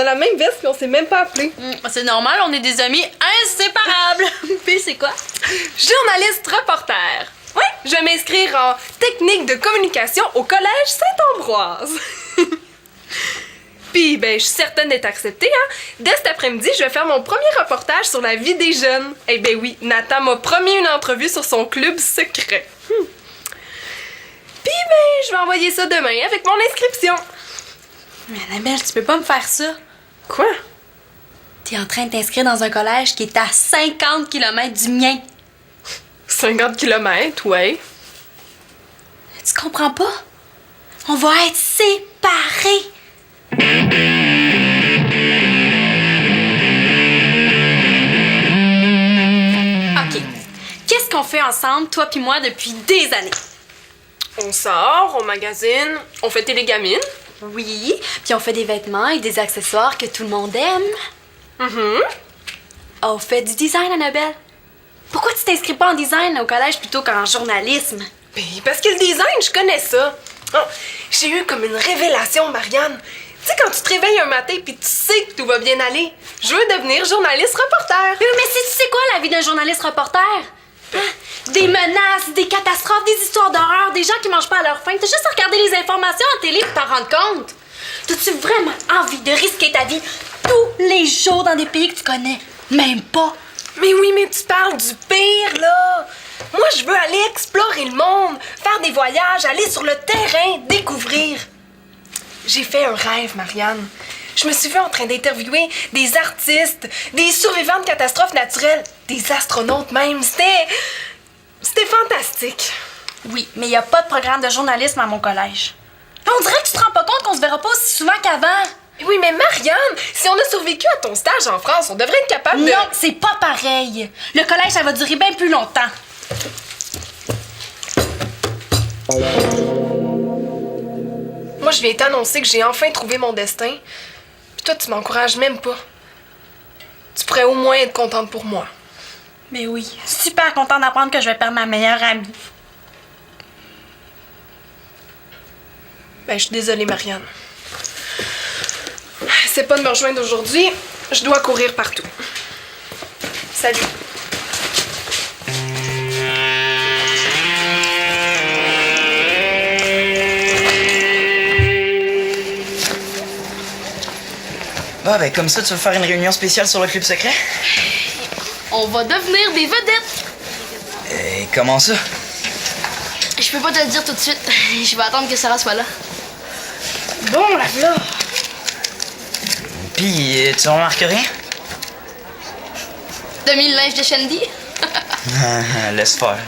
a la même veste puis on s'est même pas appelé. C'est normal, on est des amis inséparables. Puis c'est quoi? Journaliste reporter. Oui, je vais m'inscrire en technique de communication au collège Saint-Ambroise. Puis, ben, je suis certaine d'être acceptée, hein. Dès cet après-midi, je vais faire mon premier reportage sur la vie des jeunes. Eh ben oui, Nathan m'a promis une entrevue sur son club secret. Puis, ben, je vais envoyer ça demain avec mon inscription. Mais Annabelle, tu peux pas me faire ça. Quoi? T'es en train de t'inscrire dans un collège qui est à 50 km du mien. 50 km, ouais. Tu comprends pas? On va être séparés. OK. Qu'est-ce qu'on fait ensemble, toi puis moi, depuis des années? On sort, on magasine, on fait télégamine. Oui, puis on fait des vêtements et des accessoires que tout le monde aime. On fait du design, Annabelle. Pourquoi tu t'inscris pas en design au collège plutôt qu'en journalisme? Ben, parce que le design, je connais ça. Oh, j'ai eu comme une révélation, Marianne. Tu sais, quand tu te réveilles un matin puis tu sais que tout va bien aller, je veux devenir journaliste reporter. Mais si tu sais quoi, la vie d'un journaliste reporter? Hein? Des menaces, des catastrophes, des histoires d'horreur, des gens qui mangent pas à leur faim. T'as juste à regarder les informations en télé pour t'en rendre compte. T'as-tu vraiment envie de risquer ta vie tous les jours dans des pays que tu connais? Même pas. Mais oui, mais tu parles du pire, là. Moi, je veux aller explorer le monde, faire des voyages, aller sur le terrain, découvrir. J'ai fait un rêve, Marianne. Je me suis vue en train d'interviewer des artistes, des survivants de catastrophes naturelles, des astronautes même. C'était fantastique. Oui, mais y a pas de programme de journalisme à mon collège. On dirait que tu te rends pas compte qu'on se verra pas aussi souvent qu'avant. Oui, mais Marianne, si on a survécu à ton stage en France, on devrait être capable de... Non, c'est pas pareil. Le collège, ça va durer bien plus longtemps. Moi, je viens t'annoncer que j'ai enfin trouvé mon destin. Puis toi, tu m'encourages même pas. Tu pourrais au moins être contente pour moi. Mais oui, super contente d'apprendre que je vais perdre ma meilleure amie. Ben, je suis désolée, Marianne. C'est pas de me rejoindre aujourd'hui. Je dois courir partout. Salut. Ah, ben comme ça, tu veux faire une réunion spéciale sur le club secret? On va devenir des vedettes. Et comment ça? Je peux pas te le dire tout de suite. Je vais attendre que Sarah soit là. Bon, la voilà. Puis, tu remarques rien? 2000 linges de Shandy. Laisse faire.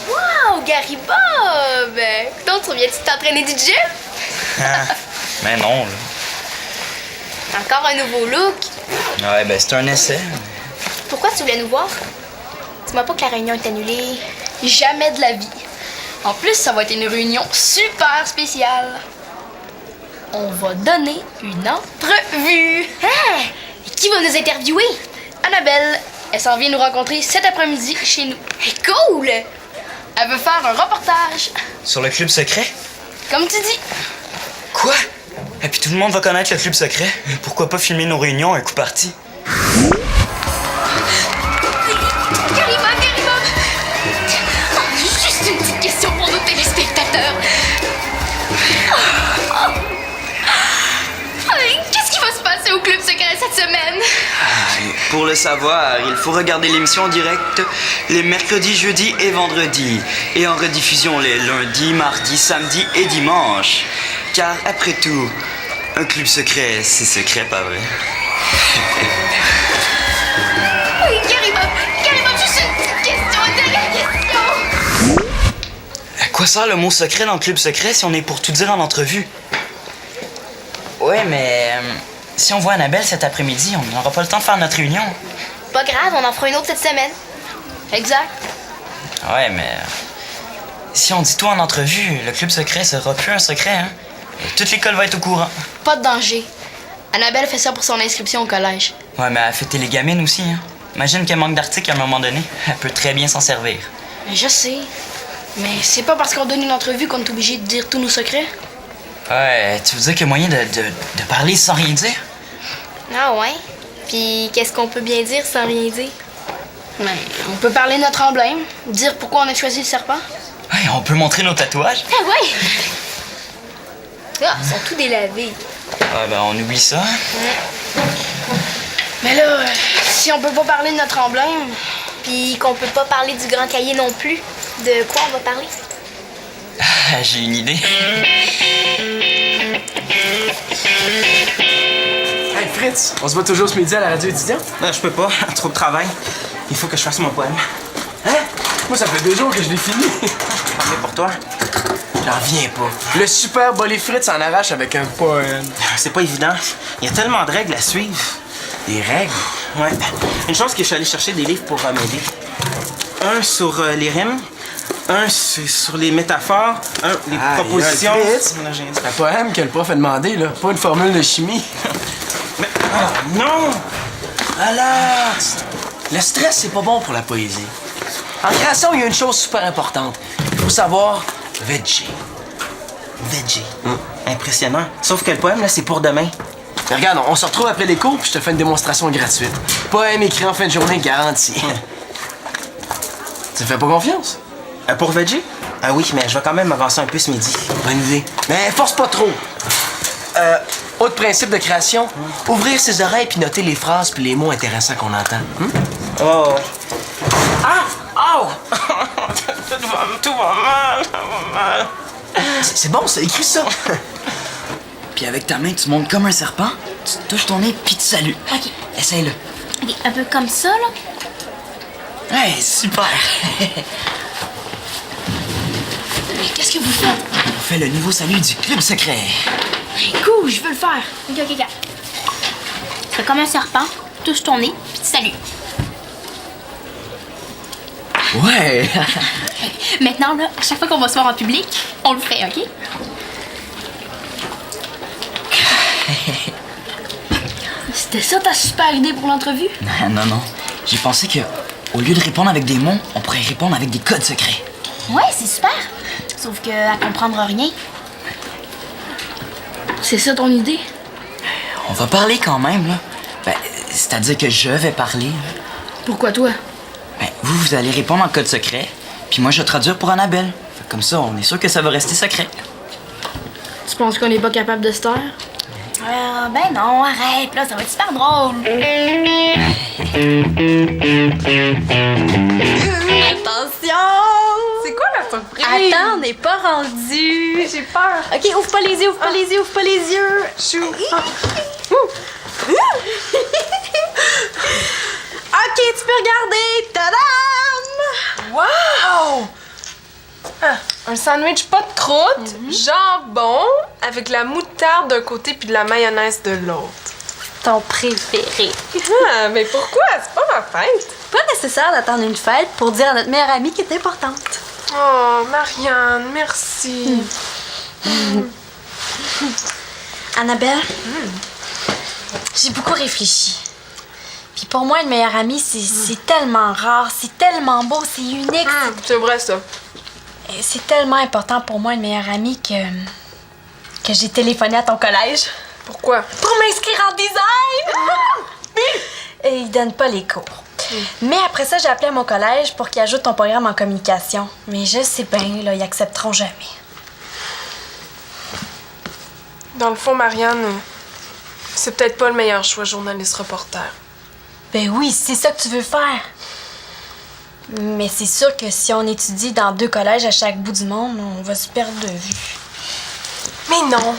Wow, Gary Bob! Donc, tu reviens-tu t'entraîner du gym? Mais non, là. Encore un nouveau look. Ouais, ben c'est un essai. Pourquoi tu voulais nous voir? Dis-moi pas que la réunion est annulée. Jamais de la vie. En plus, ça va être une réunion super spéciale. On va donner une entrevue. Hein? Et qui va nous interviewer? Annabelle. Elle s'en vient nous rencontrer cet après-midi chez nous. Cool! Elle veut faire un reportage. Sur le club secret? Comme tu dis. Quoi? Et puis tout le monde va connaître le club secret. Pourquoi pas filmer nos réunions un coup parti? Gary Bob! Juste une petite question pour nos téléspectateurs. Qu'est-ce qui va se passer au club secret cette semaine? Pour le savoir, il faut regarder l'émission en direct les mercredis, jeudis et vendredis. Et en rediffusion les lundis, mardis, samedis et dimanches. Car après tout, un club secret, c'est secret, pas vrai? Oui, Gary Bob, juste une petite question, une dernière question. À quoi sert le mot secret dans le club secret si on est pour tout dire en entrevue? Ouais, mais si on voit Annabelle cet après-midi, on n'aura pas le temps de faire notre réunion. Pas grave, on en fera une autre cette semaine. Exact. Ouais, mais si on dit tout en entrevue, le club secret sera plus un secret, hein? Et toute l'école va être au courant. Pas de danger. Annabelle fait ça pour son inscription au collège. Ouais, mais elle fait télégamine aussi, hein? Imagine qu'elle manque d'articles à un moment donné. Elle peut très bien s'en servir. Je sais. Mais c'est pas parce qu'on donne une entrevue qu'on est obligé de dire tous nos secrets. Ouais, tu veux dire qu'il y a moyen de parler sans rien dire? Ah ouais? Puis qu'est-ce qu'on peut bien dire sans rien dire? Ben, on peut parler de notre emblème, dire pourquoi on a choisi le serpent. Ouais, on peut montrer nos tatouages. Ah ouais! Ah, ils sont tous délavés. Ouais, ben on oublie ça. Mais là, si on peut pas parler de notre emblème, puis qu'on peut pas parler du grand cahier non plus, de quoi on va parler? Ah, j'ai une idée. Hey Fritz, on se voit toujours ce midi à la radio étudiante? Ben, je peux pas, trop de travail. Il faut que je fasse mon poème. Hein? Moi, ça fait 2 jours que je l'ai fini. Parler pour toi. J'en reviens pas. Le super Bolé Fritz en arrache avec un poème. C'est pas évident. Il y a tellement de règles à suivre. Des règles? Ouais. Une chose que je suis allé chercher des livres pour m'aider. Un sur les rimes, un sur les métaphores, un les propositions. Fritz, c'est un poème que le prof a demandé, là. Pas une formule de chimie. Mais non! Relax! Le stress, c'est pas bon pour la poésie. En création, il y a une chose super importante. Il faut savoir veger. Veggie. Impressionnant. Sauf que le poème, là, c'est pour demain. Mais regarde, on se retrouve après les cours, puis je te fais une démonstration gratuite. Poème écrit en fin de journée garanti. Tu me fais pas confiance? Pour Veggie? Ah oui, mais je vais quand même avancer un peu ce midi. Bonne idée. Mais force pas trop. Autre principe de création, ouvrir ses oreilles puis noter les phrases puis les mots intéressants qu'on entend. Oh. Ah! Oh! Tout va mal, ça va mal. C'est bon, ça, écris ça. Puis avec ta main, tu montes comme un serpent, tu touches ton nez, puis tu salues. OK. Essaye-le. OK, un peu comme ça, là. Hey, super! Mais qu'est-ce que vous faites? On fait le nouveau salut du club secret. Cool, je veux le faire. OK. Tu fais comme un serpent, touche ton nez, puis tu salues. Ouais! Maintenant, là, à chaque fois qu'on va se voir en public, on le fait, OK? C'était ça ta super idée pour l'entrevue? Non. J'ai pensé que, au lieu de répondre avec des mots, on pourrait répondre avec des codes secrets. Ouais, c'est super. Sauf que à comprendre rien. C'est ça ton idée? On va parler quand même, là. Ben, c'est-à-dire que je vais parler. Là. Pourquoi toi? Ben, vous allez répondre en code secret, puis moi, je vais traduire pour Annabelle. Fait que comme ça, on est sûr que ça va rester secret. Tu penses qu'on n'est pas capable de se taire? Ben non, arrête, là, ça va être super drôle. Attention! C'est quoi la surprise? Attends, on n'est pas rendu. J'ai peur. OK, ouvre pas les yeux, ouvre pas les yeux, ouvre pas les yeux. Chou. OK, tu peux regarder. Tadam! Wow! Ah, un sandwich pas de croûte, jambon, avec la moutarde d'un côté puis de la mayonnaise de l'autre. Ton préféré. Ah, mais pourquoi? C'est pas ma fête. Pas nécessaire d'attendre une fête pour dire à notre meilleure amie qu'elle est importante. Oh, Marianne, merci. Annabelle, j'ai beaucoup réfléchi. Puis pour moi, une meilleure amie, c'est tellement rare, c'est tellement beau, c'est unique. C'est vrai, ça. Et c'est tellement important pour moi, une meilleure amie, que j'ai téléphoné à ton collège Pourquoi? pour m'inscrire en design. Et ils donnent pas les cours. Mais après ça, j'ai appelé à mon collège pour qu'ils ajoutent ton programme en communication. Mais je sais bien, là, ils accepteront jamais. Dans le fond, Marianne, c'est peut-être pas le meilleur choix journaliste-reporter. Ben oui, c'est ça que tu veux faire. Mais c'est sûr que si on étudie dans 2 collèges à chaque bout du monde, on va se perdre de vue. Mais non!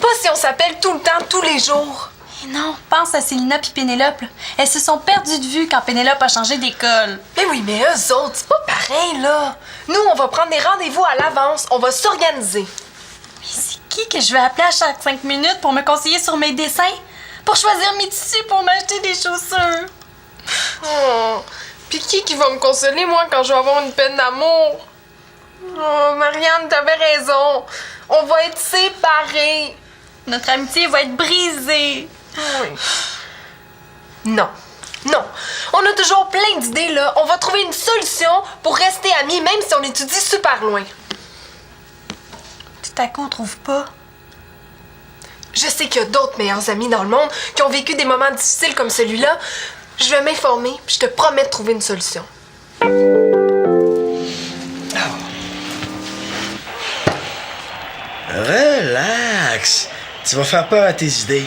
Pas si on s'appelle tout le temps, tous les jours. Mais non, pense à Célina puis Pénélope. Là. Elles se sont perdues de vue quand Pénélope a changé d'école. Mais oui, mais eux autres, c'est pas pareil, là. Nous, on va prendre des rendez-vous à l'avance, on va s'organiser. Mais c'est qui que je vais appeler à chaque 5 minutes pour me conseiller sur mes dessins? Pour choisir mes tissus pour m'acheter des chaussures? Oh. Puis qui va me consoler, moi, quand je vais avoir une peine d'amour? Oh, Marianne, t'avais raison. On va être séparés. Notre amitié va être brisée. Oui. Non. On a toujours plein d'idées, là. On va trouver une solution pour rester amis, même si on étudie super loin. Tout à coup, on trouve pas. Je sais qu'il y a d'autres meilleurs amis dans le monde qui ont vécu des moments difficiles comme celui-là. Je vais m'informer, puis je te promets de trouver une solution. Relax. Tu vas faire peur à tes idées.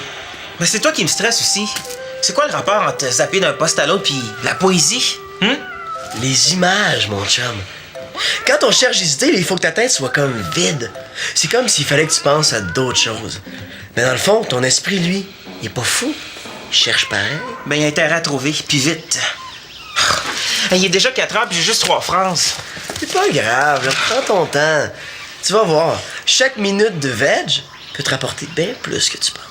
Mais c'est toi qui me stresse aussi. C'est quoi le rapport entre zapper d'un poste à l'autre puis la poésie? Les images, mon chum. Quand on cherche des idées, il faut que ta tête soit comme vide. C'est comme s'il fallait que tu penses à d'autres choses. Mais dans le fond, ton esprit, lui, il est pas fou. Il cherche pareil. Ben, il y a intérêt à trouver, puis vite. Il est déjà 4 heures, puis j'ai juste 3 phrases. C'est pas grave, là. Prends ton temps. Tu vas voir, chaque minute de veg peut te rapporter bien plus que tu penses.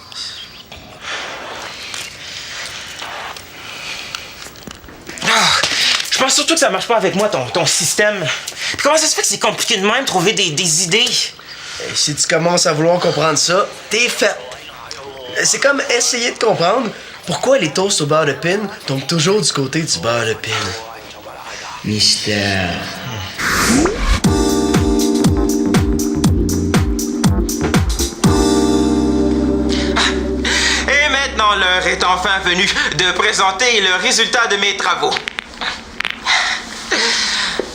Je pense surtout que ça marche pas avec moi, ton système. Puis comment ça se fait que c'est compliqué de même trouver des idées? Et si tu commences à vouloir comprendre ça, t'es fait. C'est comme essayer de comprendre pourquoi les toasts au beurre de pin tombent toujours du côté du beurre de pin. Mystère. Et maintenant, l'heure est enfin venue de présenter le résultat de mes travaux.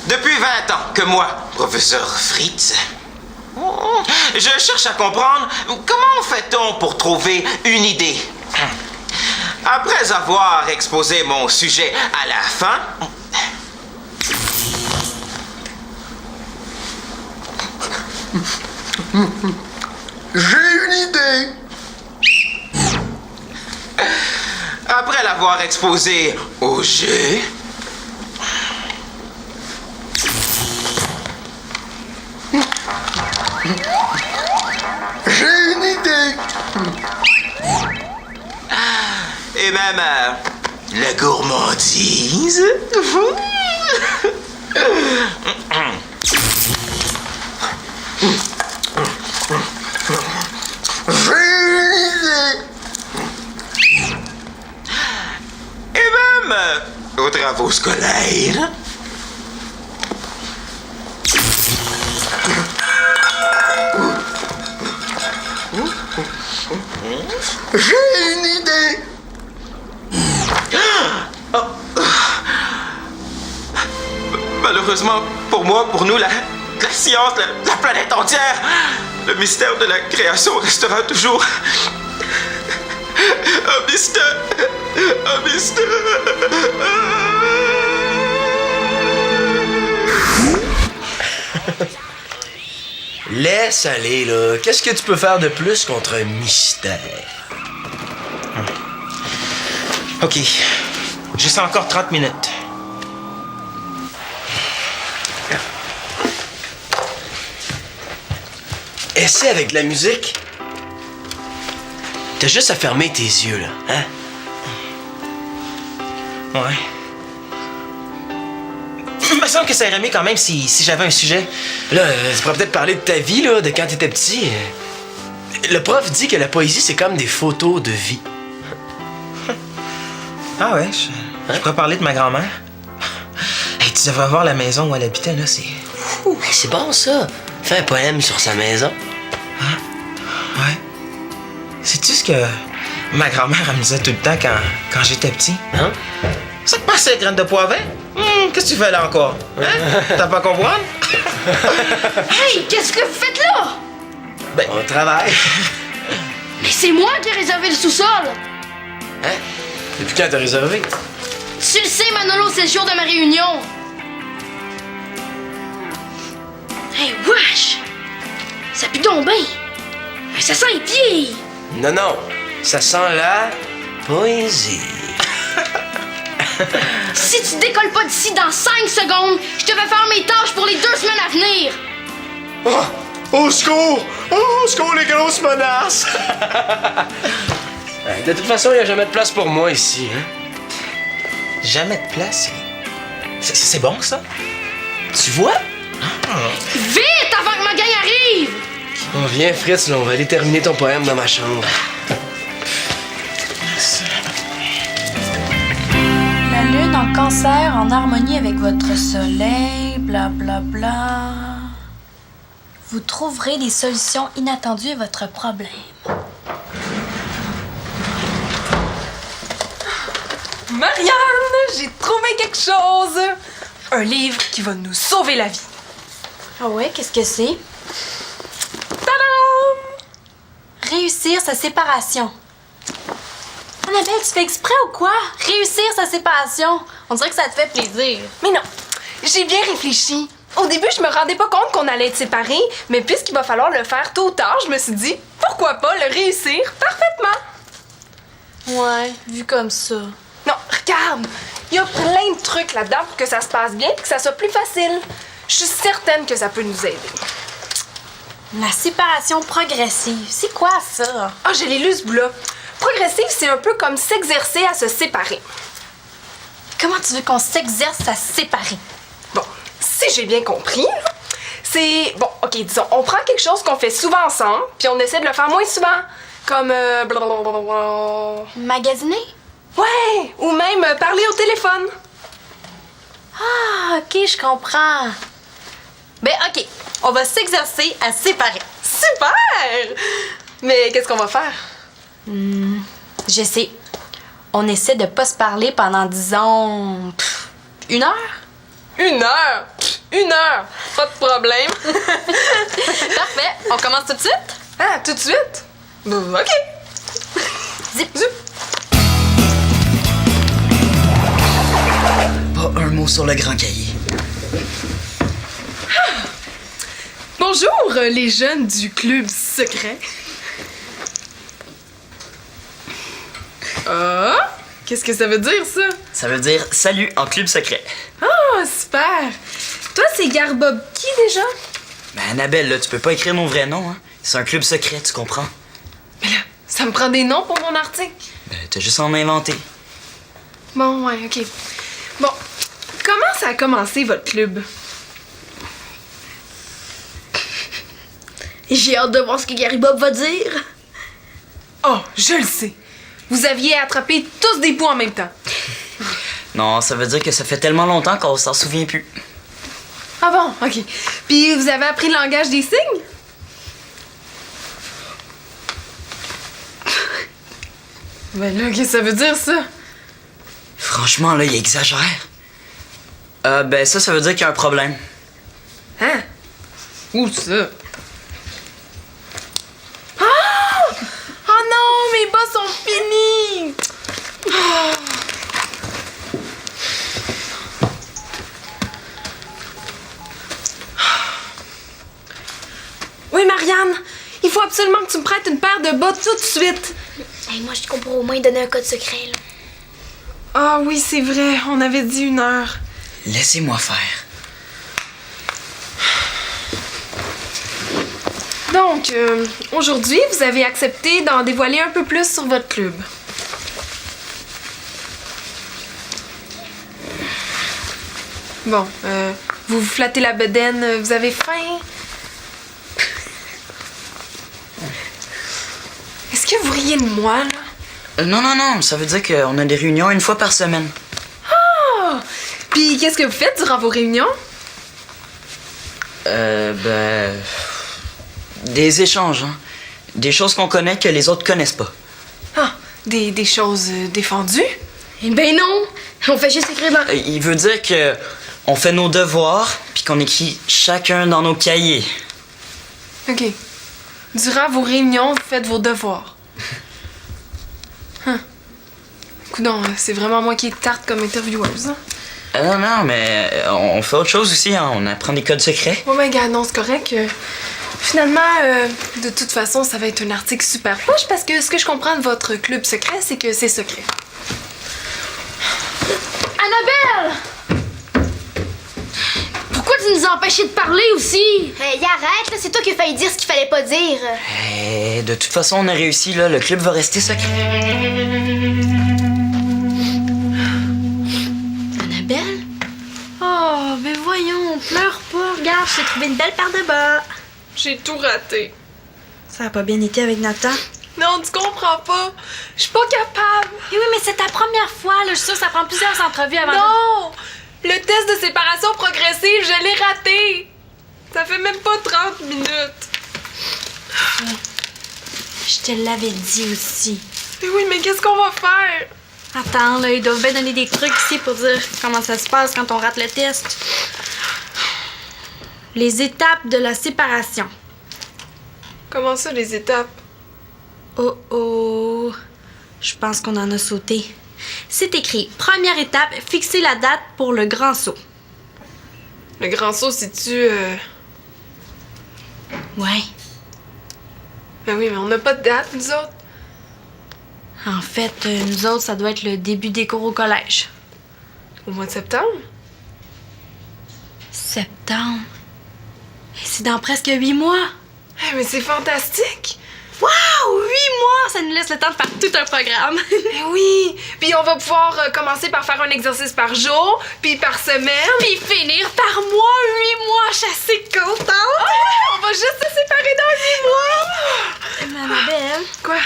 Depuis 20 ans que moi, professeur Fritz, je cherche à comprendre comment fait-on pour trouver une idée. Après avoir exposé mon sujet à la fin, J'ai une idée. après l'avoir exposé au jeu, J'ai une idée. et même la gourmandise. Et même aux travaux scolaires. J'ai une idée. Malheureusement, pour moi, pour nous, la science, la planète entière, le mystère de la création restera toujours un mystère. Un mystère. Laisse aller, là. Qu'est-ce que tu peux faire de plus contre un mystère? OK. J'ai ça encore 30 minutes. Essaie avec de la musique. T'as juste à fermer tes yeux, là, hein? Ouais. Il me semble que ça irait mieux quand même si j'avais un sujet. Là, tu pourrais peut-être parler de ta vie, là, de quand t'étais petit. Le prof dit que la poésie, c'est comme des photos de vie. Ah ouais, je pourrais parler de ma grand-mère. Hey, tu devrais voir la maison où elle habitait, là, c'est... C'est bon, ça. Fais un poème sur sa maison. Ouais. Sais-tu ce que ma grand-mère, elle me disait tout le temps quand j'étais petit? Hein? Ça te passe, graine de poivin? Qu'est-ce que tu fais là encore? Hein? T'as pas compris? Hey, qu'est-ce que vous faites là? Ben, on travaille. Mais c'est moi qui ai réservé le sous-sol. Hein? Depuis quand t'as réservé? Tu le sais, Manolo, c'est le jour de ma réunion. Hey, wesh! Ça pue donc bien. Mais ça sent les pieds. Non, non. Ça sent la poésie. Si tu décolles pas d'ici dans 5 secondes, je te fais faire mes tâches pour les 2 semaines à venir. Oh! Au secours! Au secours, les grosses menaces! De toute façon, il n'y a jamais de place pour moi ici, hein? Jamais de place. C'est bon, ça? Tu vois? Vite, avant que ma gang arrive! On vient, Fritz, là, on va aller terminer ton poème dans ma chambre. La lune en cancer en harmonie avec votre soleil, blablabla. Bla, bla. Vous trouverez des solutions inattendues à votre problème. Marianne, j'ai trouvé quelque chose! Un livre qui va nous sauver la vie. Ah ouais, qu'est-ce que c'est? Tadam! Réussir sa séparation. Annabelle, tu fais exprès ou quoi? Réussir sa séparation. On dirait que ça te fait plaisir. Mais non, j'ai bien réfléchi. Au début, je me rendais pas compte qu'on allait être séparés, mais puisqu'il va falloir le faire tôt ou tard, je me suis dit, pourquoi pas le réussir parfaitement? Ouais, vu comme ça. Non, regarde, il y a plein de trucs là-dedans pour que ça se passe bien et que ça soit plus facile. Je suis certaine que ça peut nous aider. La séparation progressive, c'est quoi ça? Ah, je l'ai lu ce bout-là. Progressive, c'est un peu comme s'exercer à se séparer. Comment tu veux qu'on s'exerce à se séparer? Bon, si j'ai bien compris, c'est... Bon, OK, disons, on prend quelque chose qu'on fait souvent ensemble, puis on essaie de le faire moins souvent. Comme... blablabla. Magasiner? Ouais, ou même parler au téléphone. Ah, OK, je comprends. Ben, OK, on va s'exercer à se séparer. Super! Mais qu'est-ce qu'on va faire? Je sais. On essaie de pas se parler pendant, disons, 1 heure? 1 heure! 1 heure! Pas de problème. Parfait. On commence tout de suite? Ah, tout de suite? OK. Zip. Zip. Pas un mot sur le grand cahier. Bonjour, les jeunes du club secret. Ah? Qu'est-ce que ça veut dire, ça? Ça veut dire salut en club secret. Ah, super! Toi, c'est Garbob qui, déjà? Ben Annabelle, là, tu peux pas écrire mon vrai nom, hein? C'est un club secret, tu comprends? Mais là, ça me prend des noms pour mon article. Ben, t'as juste à en inventer. Bon, ouais, OK. Bon, comment ça a commencé, votre club? J'ai hâte de voir ce que Gary Bob va dire. Oh, je le sais. Vous aviez attrapé tous des poux en même temps. Non, ça veut dire que ça fait tellement longtemps qu'on s'en souvient plus. Ah bon, OK. Puis vous avez appris le langage des signes? Ben là, qu'est-ce que ça veut dire, ça? Franchement, là, il exagère. Ben ça veut dire qu'il y a un problème. Hein? Où ça? Ah! Oh non, mes bas sont finis! Ah. Oui, Marianne, il faut absolument que tu me prêtes une paire de bas tout de suite. Hey, moi, je comprends au moins donner un code secret, là. Ah oui, c'est vrai, on avait dit 1 heure. Laissez-moi faire. Donc, aujourd'hui, vous avez accepté d'en dévoiler un peu plus sur votre club. Bon, vous vous flattez la bedaine, vous avez faim? Est-ce que vous riez de moi, là? Non, ça veut dire qu'on a des réunions 1 fois par semaine. Ah! Puis qu'est-ce que vous faites durant vos réunions? Des échanges, hein. Des choses qu'on connaît que les autres connaissent pas. Ah, des choses défendues? Eh ben non! On fait juste écrire dans... Il veut dire que on fait nos devoirs puis qu'on écrit chacun dans nos cahiers. OK. Durant vos réunions, vous faites vos devoirs. Coudonc, c'est vraiment moi qui est tarte comme intervieweuse. Hein? Non, mais on fait autre chose aussi, hein. On apprend des codes secrets. Ouais, mais gars, non, c'est correct. Finalement, de toute façon, ça va être un article super poche parce que ce que je comprends de votre club secret, c'est que c'est secret. Annabelle! Pourquoi tu nous as empêchés de parler aussi? Hey, arrête, là, c'est toi qui as failli dire ce qu'il fallait pas dire. De toute façon, on a réussi, là. Le club va rester secret. Annabelle? Oh, ben voyons, pleure pas. Regarde, j'ai trouvé une belle paire de bas. J'ai tout raté. Ça a pas bien été avec Nathan. Non, tu comprends pas. Je suis pas capable. Eh oui, mais c'est ta première fois, là. Je suis sûre que ça prend plusieurs entrevues avant Non! Le test de séparation progressive, je l'ai raté. Ça fait même pas 30 minutes. Je te l'avais dit aussi. Mais oui, mais qu'est-ce qu'on va faire? Attends, là, ils doivent bien donner des trucs ici pour dire comment ça se passe quand on rate le test. Les étapes de la séparation. Comment ça, les étapes? Oh oh, je pense qu'on en a sauté. C'est écrit, première étape, fixer la date pour le grand saut. Le grand saut, c'est-tu... Ouais. Ben oui, mais on n'a pas de date, nous autres. En fait, nous autres, ça doit être le début des cours au collège. Au mois de septembre? Septembre. Et c'est dans presque 8 mois. Eh, mais c'est fantastique! Wow, 8 mois! Ça nous laisse le temps de faire tout un programme. Ben oui! Puis on va pouvoir commencer par faire un exercice par jour, puis par semaine. Puis finir par mois, 8 mois. Je suis assez contente. On va juste se séparer dans 8 mois! Mais Annabelle, Quoi?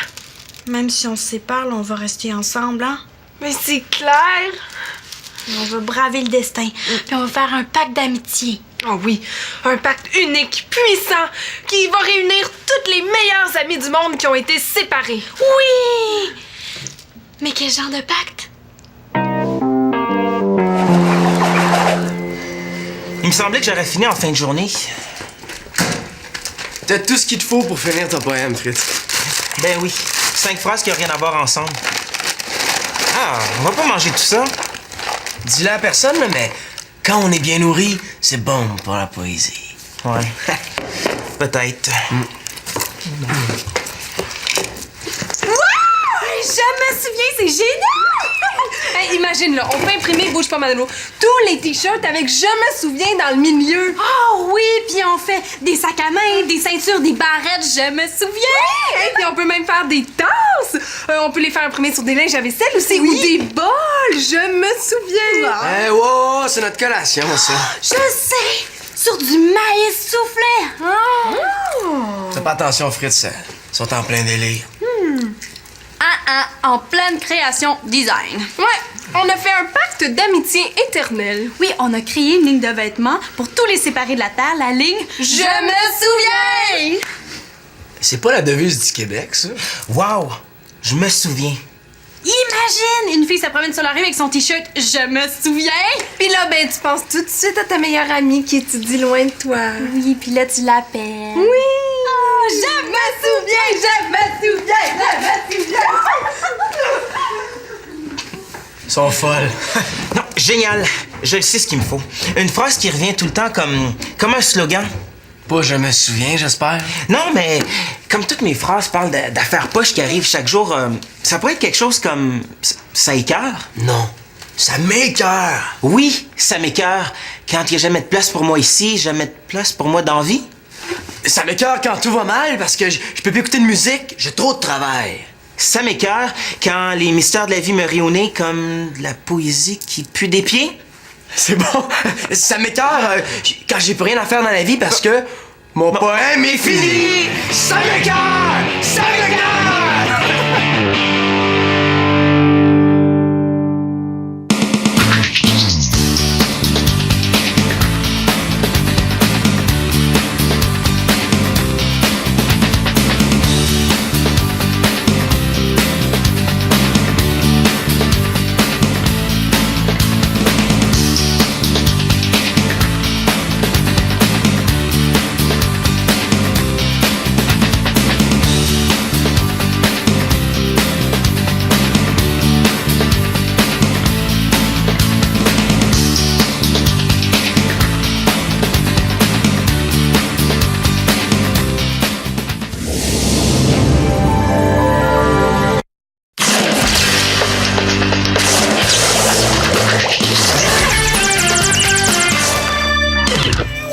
même si on se sépare, là, on va rester ensemble, hein? Mais c'est clair! On va braver le destin. Puis on va faire un pacte d'amitié. Oh oui, un pacte unique, puissant, qui va réunir toutes les meilleures amies du monde qui ont été séparées. Oui! Mais quel genre de pacte? Il me semblait que j'aurais fini en fin de journée. T'as tout ce qu'il te faut pour finir ton poème, Fritz. Ben oui, 5 phrases qui n'ont rien à voir ensemble. Ah, on va pas manger tout ça. Dis-le à personne, là, mais quand on est bien nourri, c'est bon pour la poésie. Ouais. Peut-être. Je me souviens, c'est génial! Hey, imagine, là, on peut imprimer Bouge pas Madelo tous les t-shirts avec Je me souviens dans le milieu. Oh oui, puis on fait des sacs à main, des ceintures, des barrettes, je me souviens! Et puis on peut même faire des tasses. On peut les faire imprimer sur des linges à vaisselle aussi, ou des bols. Je me souviens. Eh, wow, c'est notre collation, ça. Je sais! Sur du maïs soufflé! Fais pas attention, Fritz, ils sont en plein délire. En pleine création design. Ouais, on a fait un pacte d'amitié éternelle. Oui, on a créé une ligne de vêtements pour tous les séparer de la terre, la ligne Je me souviens! C'est pas la devise du Québec, ça? Wow, je me souviens. Imagine! Une fille se promène sur la rue avec son t-shirt Je me souviens! Puis là, ben, tu penses tout de suite à ta meilleure amie qui étudie loin de toi. Oui, puis là, tu l'appelles. Oui! Oh, je me souviens! Je me souviens! Je me souviens! Ils sont folles. Non, génial. Je sais ce qu'il me faut. Une phrase qui revient tout le temps comme un slogan. Pas je me souviens, j'espère. Non, mais comme toutes mes phrases parlent d'affaires poches qui arrivent chaque jour, ça pourrait être quelque chose comme ça écœure. Non, ça m'écoeure. Oui, ça m'écoeure. Quand il n'y a jamais de place pour moi ici, jamais de place pour moi dans la vie. Ça m'écoeure quand tout va mal parce que je peux plus écouter de musique, j'ai trop de travail. Ça m'écoeure quand les mystères de la vie me rient au nez comme de la poésie qui pue des pieds. C'est bon. Ça m'écoeure quand j'ai plus rien à faire dans la vie parce que mon poème est fini. Ça m'écoeure! Ça m'écoeure!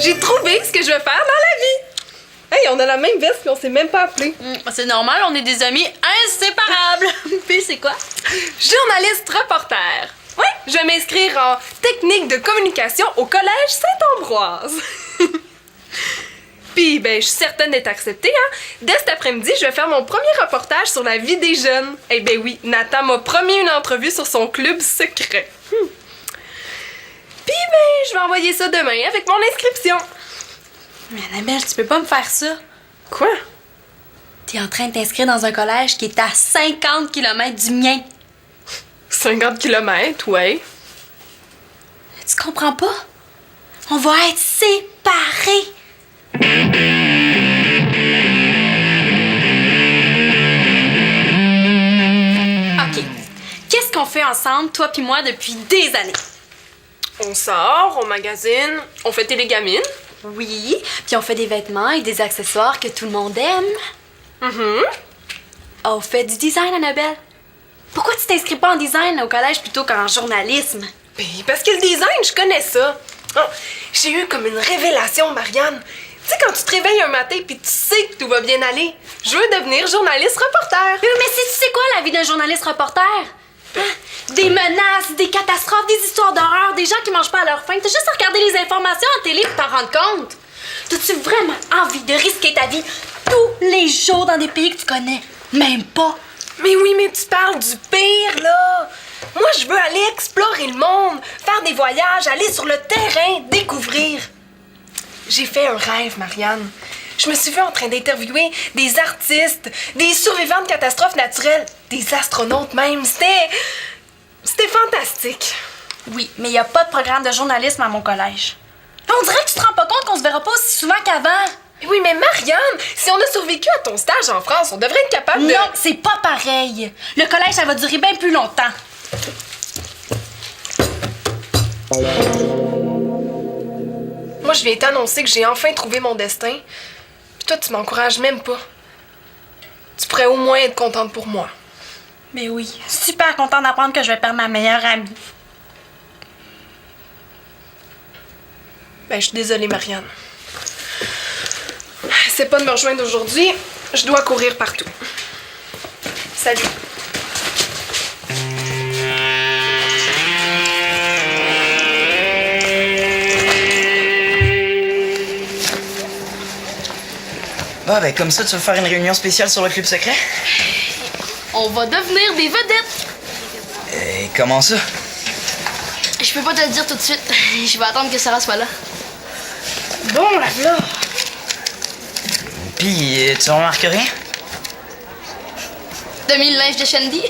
J'ai trouvé ce que je veux faire dans la vie. Hey, on a la même veste puis on s'est même pas appelé. C'est normal, on est des amis inséparables. Puis c'est quoi? Journaliste reporter. Oui, je vais m'inscrire en technique de communication au collège Saint-Ambroise. Puis, ben, je suis certaine d'être acceptée, hein. Dès cet après-midi, je vais faire mon premier reportage sur la vie des jeunes. Eh ben oui, Nathan m'a promis une entrevue sur son club secret. Puis, ben, je vais envoyer ça demain avec mon inscription. Mais Annabelle, tu peux pas me faire ça. Quoi? T'es en train de t'inscrire dans un collège qui est à 50 km du mien. 50 km, ouais. Tu comprends pas? On va être séparés. OK. Qu'est-ce qu'on fait ensemble, toi puis moi, depuis des années? On sort, on magasine, on fait télégamine. Oui, puis on fait des vêtements et des accessoires que tout le monde aime. On fait du design, Annabelle. Pourquoi tu t'inscris pas en design au collège plutôt qu'en journalisme? Ben, parce que le design, je connais ça. Oh, j'ai eu comme une révélation, Marianne. Tu sais, quand tu te réveilles un matin puis tu sais que tout va bien aller, je veux devenir journaliste-reporter. Mais si tu sais quoi, la vie d'un journaliste-reporter? Hein? Des menaces, des catastrophes, des histoires d'horreur, des gens qui mangent pas à leur faim. T'as juste à regarder les informations à télé pour t'en rendre compte. T'as-tu vraiment envie de risquer ta vie tous les jours dans des pays que tu connais? Même pas. Mais oui, mais tu parles du pire, là. Moi, je veux aller explorer le monde, faire des voyages, aller sur le terrain, découvrir. J'ai fait un rêve, Marianne. Je me suis vue en train d'interviewer des artistes, des survivants de catastrophes naturelles, des astronautes même. C'était fantastique. Oui, mais il y a pas de programme de journalisme à mon collège. On dirait que tu te rends pas compte qu'on se verra pas aussi souvent qu'avant. Oui, mais Marianne, si on a survécu à ton stage en France, on devrait être capable de... Non, c'est pas pareil. Le collège, ça va durer bien plus longtemps. Moi, je viens t'annoncer que j'ai enfin trouvé mon destin. Puis toi, tu m'encourages même pas. Tu pourrais au moins être contente pour moi. Mais oui, super contente d'apprendre que je vais perdre ma meilleure amie. Ben, je suis désolée, Marianne. C'est pas de me rejoindre aujourd'hui. Je dois courir partout. Salut. Ah, ben comme ça, tu veux faire une réunion spéciale sur le club secret? On va devenir des vedettes. Et comment ça? Je peux pas te le dire tout de suite. Je vais attendre que Sarah soit là. Bon, la voilà. Puis, tu remarques rien? T'as mis le linge de Shandy?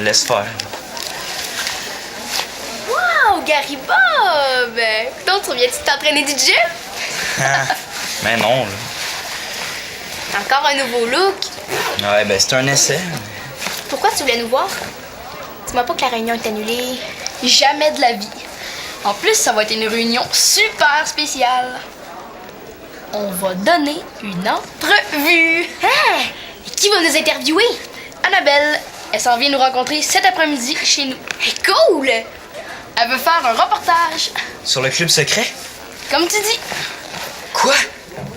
Laisse faire. Wow, Gary Bob! Donc, tu reviens-tu t'entraîner du gym? Mais non, là. Encore un nouveau look. Ouais, ben c'est un essai. Pourquoi tu voulais nous voir? Dis-moi pas que la réunion est annulée. Jamais de la vie. En plus, ça va être une réunion super spéciale. On va donner une entrevue. Ah! Et qui va nous interviewer? Annabelle, elle s'en vient nous rencontrer cet après-midi chez nous. Cool! Elle veut faire un reportage. Sur le club secret? Comme tu dis. Quoi?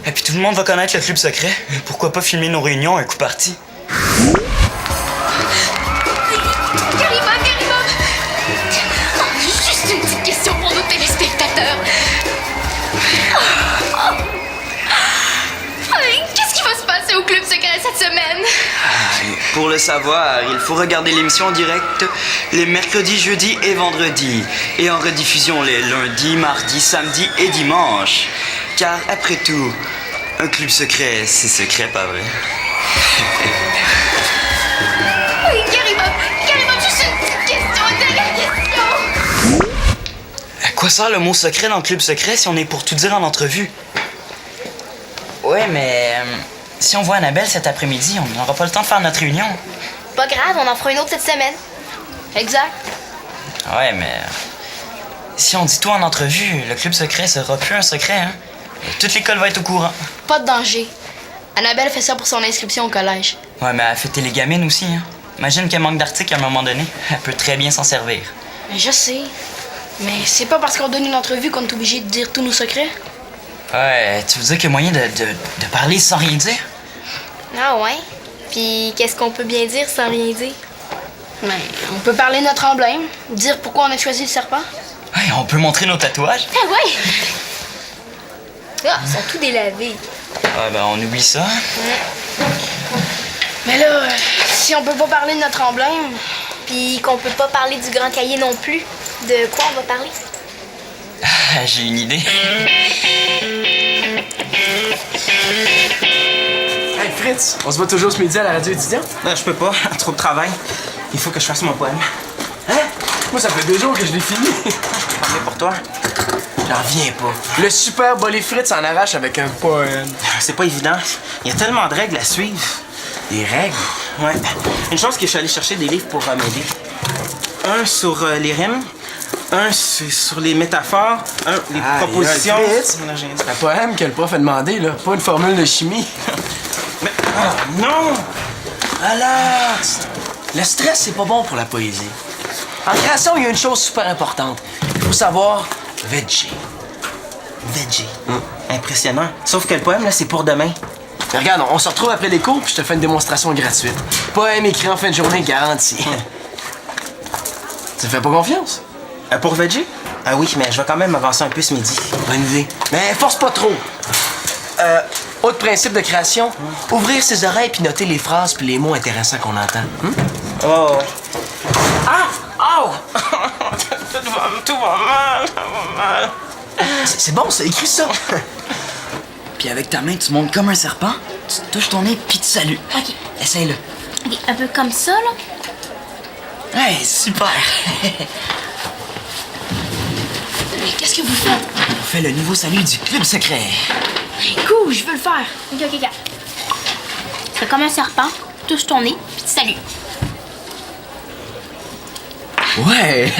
Et puis tout le monde va connaître le club secret. Pourquoi pas filmer nos réunions un coup parti? Gary Bob! Juste une petite question pour nos téléspectateurs. Qu'est-ce qui va se passer au club secret cette semaine? Pour le savoir, il faut regarder l'émission en direct les mercredis, jeudis et vendredis. Et en rediffusion les lundis, mardis, samedis et dimanches. Car après tout, un club secret, c'est secret, pas vrai? Gary Bob, juste une petite question, une dernière question. À quoi sert le mot secret dans le club secret si on est pour tout dire en entrevue? Ouais, mais si on voit Annabelle cet après-midi, on n'aura pas le temps de faire notre réunion. Pas grave, on en fera une autre cette semaine. Exact. Ouais, mais si on dit tout en entrevue, le club secret sera plus un secret, hein? Et toute l'école va être au courant. Pas de danger. Annabelle fait ça pour son inscription au collège. Ouais, mais elle fait télégamine aussi, hein? Imagine qu'elle manque d'articles à un moment donné. Elle peut très bien s'en servir. Je sais. Mais c'est pas parce qu'on donne une entrevue qu'on est obligé de dire tous nos secrets. Ouais, tu veux dire qu'il y a moyen de parler sans rien dire? Ah ouais? Puis qu'est-ce qu'on peut bien dire sans rien dire? Ben, on peut parler de notre emblème, dire pourquoi on a choisi le serpent. Ouais, on peut montrer nos tatouages. Ah ouais! Ah, ils sont tous délavés. Ouais, ben on oublie ça. Mais là, si on peut pas parler de notre emblème, Puis qu'on peut pas parler du grand cahier non plus. De quoi on va parler? Ah, j'ai une idée. Hey, Fritz, on se voit toujours ce midi à la radio étudiante? Je peux pas, trop de travail. Il faut que je fasse mon poème. Hein? Moi, ça fait 2 jours que je l'ai fini. Parler pour toi. J'en reviens pas. Le super Bolé Fritz en arrache avec un poème. C'est pas évident. Il y a tellement de règles à suivre. Des règles? Ouais. Une chose que je suis allé chercher des livres pour m'aider. Un sur les rimes, un sur les métaphores, un les propositions. Fritz, c'est un poème que le prof a demandé, là. Pas une formule de chimie. Mais non! Relax! Le stress, c'est pas bon pour la poésie. En création, il y a une chose super importante. Il faut savoir veggie. Veggie. Impressionnant. Sauf que le poème, là, c'est pour demain. Mais regarde, on se retrouve après les cours, puis je te fais une démonstration gratuite. Poème écrit en fin de journée garanti. Tu me fais pas confiance? Pour Veggie? Ah oui, mais je vais quand même avancer un peu ce midi. Bonne idée. Mais force pas trop. Autre principe de création, ouvrir ses oreilles puis noter les phrases puis les mots intéressants qu'on entend. Oh. Ah! Oh! Tout va mal. C'est bon, ça, écris ça. Puis avec ta main, tu montes comme un serpent, tu touches ton nez, puis tu salues. Ok. Essaye-le. Ok, un peu comme ça, là. Hey, super! Mais qu'est-ce que vous faites? On fait le nouveau salut du club secret. Cool, je veux le faire. Ok. Fais comme un serpent, touche ton nez, puis tu salues. Ouais!